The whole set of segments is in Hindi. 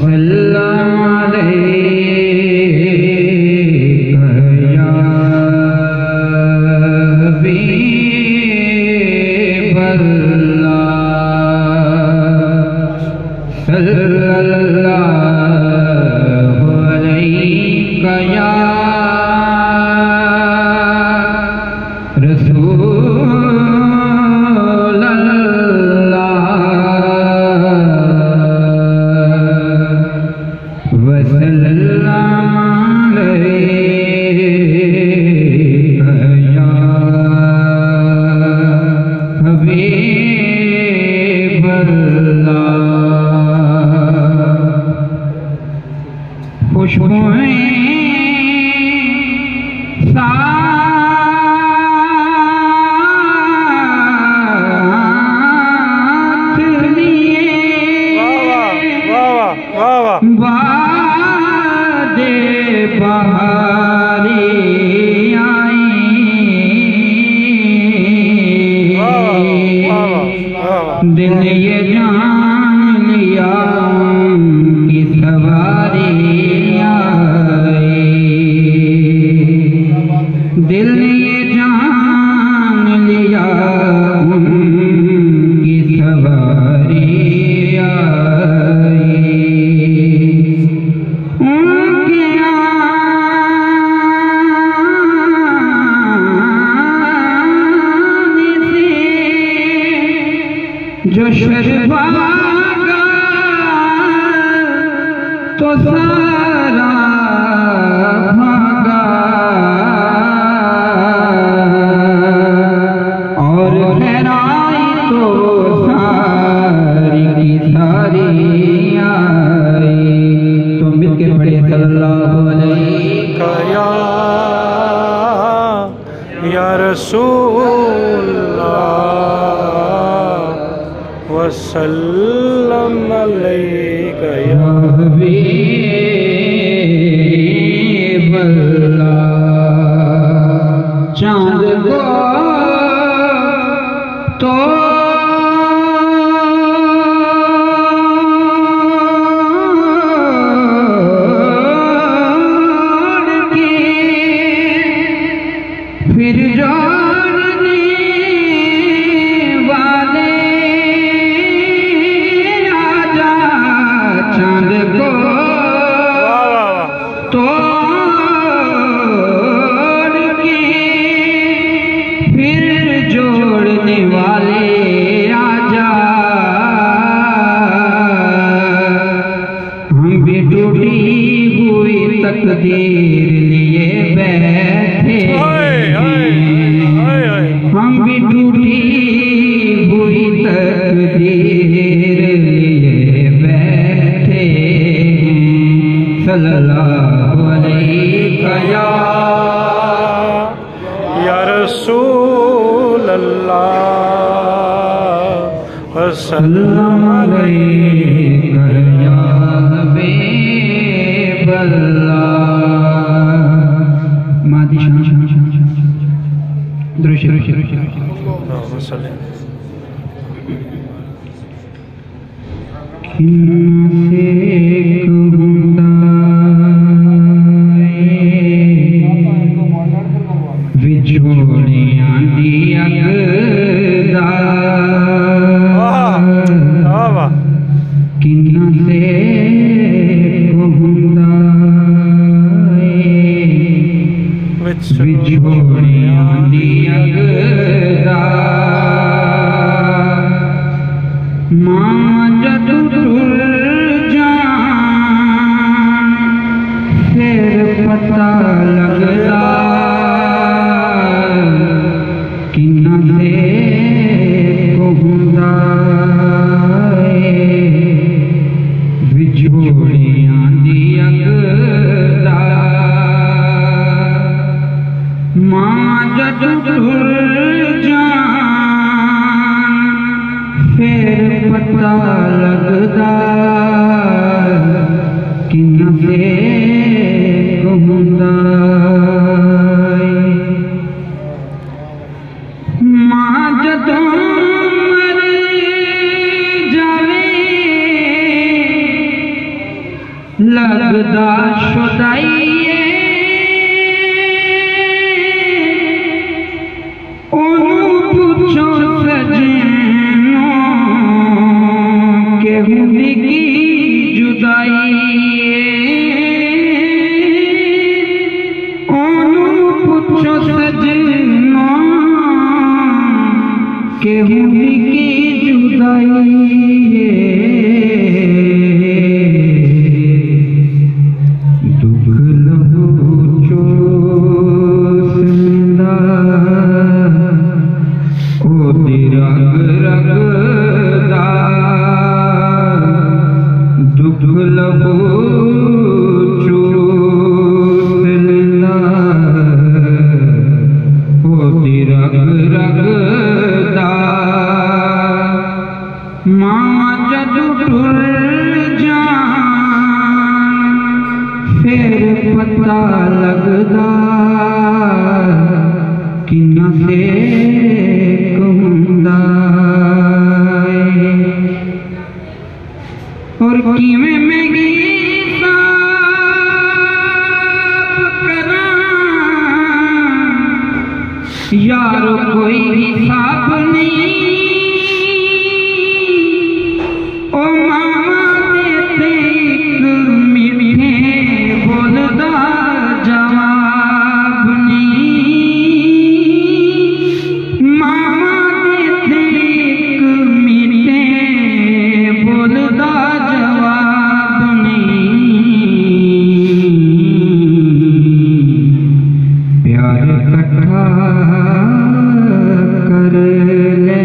वसल्लम अलैका या हबीबल्लाह सल्लल्लाहु अलैका या दिल ये जान लिया कि सवारी आई, दिल ये जान लिया कि सवारी आई। उनके आने से जो शर्मागा तो सारा भागा, और खैराई तो सारी की सारी आई। तो मिलके पढ़े सल्लल्लाहु अलैका या रसूलल्लाह वसल्लम अलैका या हबीबल्लाह। चांद को तो फिर जोड़ने वाले आजा, चांद को तोड़ के फिर जोड़ने वाले आजा। हम भी टूटी हुई तकदीर लिए बैठे, हम भी टूटी हुई तकदीर लिए बैठे। सल्लल्लाहु अलैका या रसूल अल्लाह वसल्लम अलैका या हबीबल्लाह। मादी शान दृश्य विछोड़ियां दी अगदा किन्ना से कहूंदा विछोड़ियां दी अगदा मां जद टुर जान फिर पता लगदा किन्ना से कहूंदा विछोड़ियां दी अगदा मां जद टुर जान फिर पता लगदा किन्ना से कहूंदा। मां जदों मर जावे लगदा शुदाईए ओनू पुछो सजनो के हुंदी की जुदाईए ओनू पुछो सजनो के हुंदी की जुदाईए दुख लहू चोसंदा ओ रग रगदा दुख लहू चोसंदा ओ रग रगदा मां जद टुर जान फिर पता लगदा किन्ना से कहूंदा और किवें मैं गीत करां यार कोई हिसाब नहीं ओ मामा देते एक मीठे बोलदा जवाब नहीं मामा देते एक मीठे बोलदा जवाब नहीं प्यार कट्ठा कर ले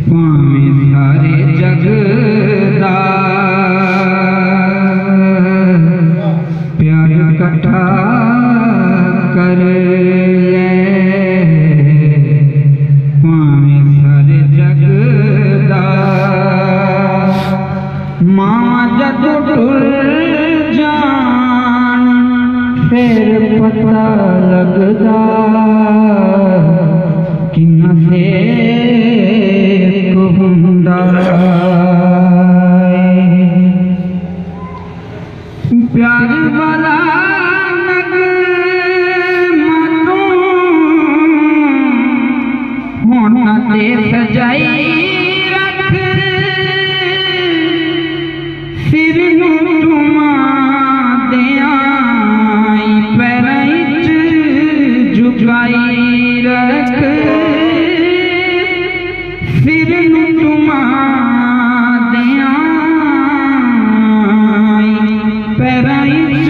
पावे सारे जगदा प्यार कट्ठा कर ले पावे सारे जगदा मां जद टुर जान फिर पता लगदा किन्ना से कहूंदा प्यार वाला नगमा तू होना ते सजाई रख सिर नू टुमा देआई पैरां च झुकाई रख सिर नू टुमा देआई पैरां च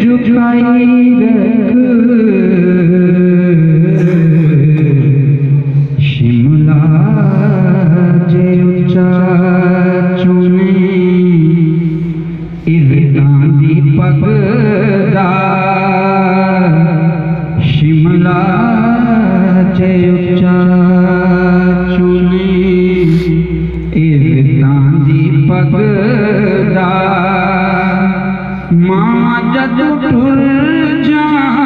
झुकाई रख शिमला जे उच्चा चुने इज़्ज़तां दी पगदा शिमला जे उच्चा चुने इज़्ज़तां दी पगदा मां जद टुर जान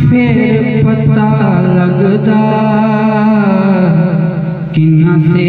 फिर पता लगदा किन्ना से